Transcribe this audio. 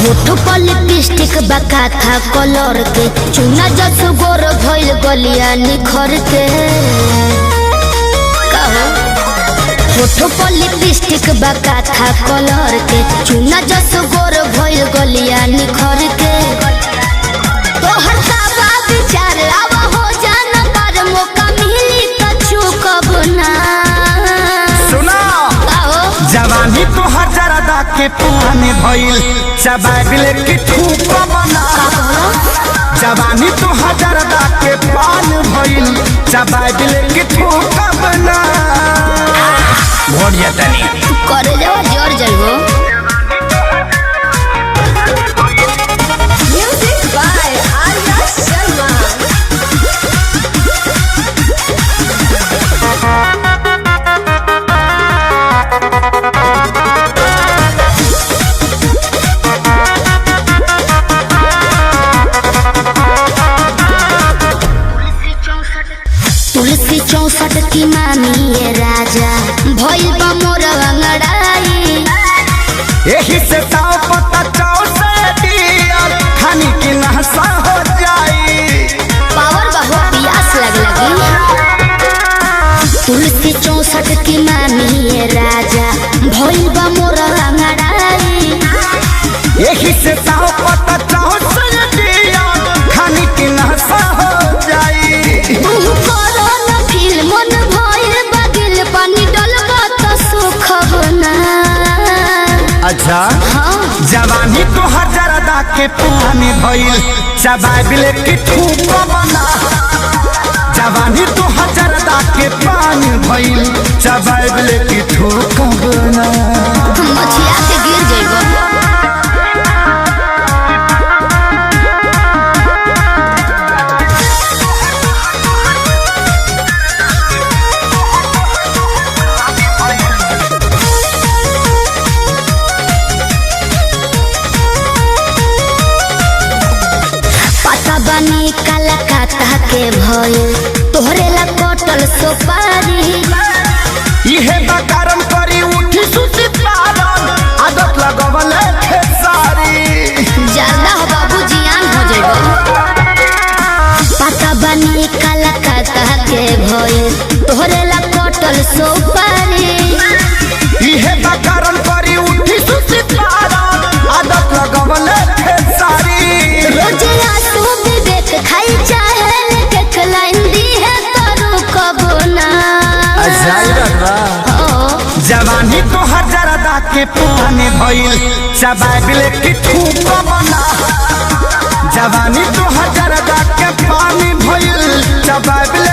होठ पर लिपस्टिक बका था कलर के चुना जस गोर भइल गलिया निखर के होठ पर लिपस्टिक बका था कलर के चुना जस गोर भइल गलिया निखर के तोहर सावा विचार आवा हो जाना पर मौका मिली त चूकब ना सुना जवानी तो हजारदा के पुराने भइल चबाबिल के ठूक बना जवानी तो हजारदा के पान भइल चबाबिल के ठूक बना भोरिया तनी करे जाओ जोर जाइबो म्यूजिक बाय आर्या शर्मा तुलसी 64 की मामी ये राजा भइल बा मोर अंगड़ाई यही से ताव पता चाव से दियर खानी की नहसा हो जाई पावर बहु प्यास लगी तुलसी 64 की मामी ये राजा भइल बा मोर अंगड़ाई यही से ताव पता चाव से दियर खानी की नहसा हो जाई मन भइल बगिल पानी डलबा त सुखब ना अच्छा हाँ जवानी तो हजारदा के पुराने भइल चबाबिल के ठूक बना जवानी तो हजारदा के पानी भइल चबाबिल के ठूक बना मछिया के गिर जइबो बनी कलकत्ता के भइल तोहरे ला कटल सुपारी इहे बकारम करी उठी सुती पारन आदत लगवल खेसारी ज्यादा हो बाबू जियान हो जइबो पता बनी कलकत्ता के भइल तोहरे ला कटल सुपारी इहे बकारम करी उठी सुती पारन आदत लगवल खेसारी रोज आंसू विवेक खाई चाहे के लाइन दी है तो कब ना जवानी तो हजारदा के पुराने भइल चबाबिल के ठूक बना जवानी तो हजारदा के पानी भइल चबाबिल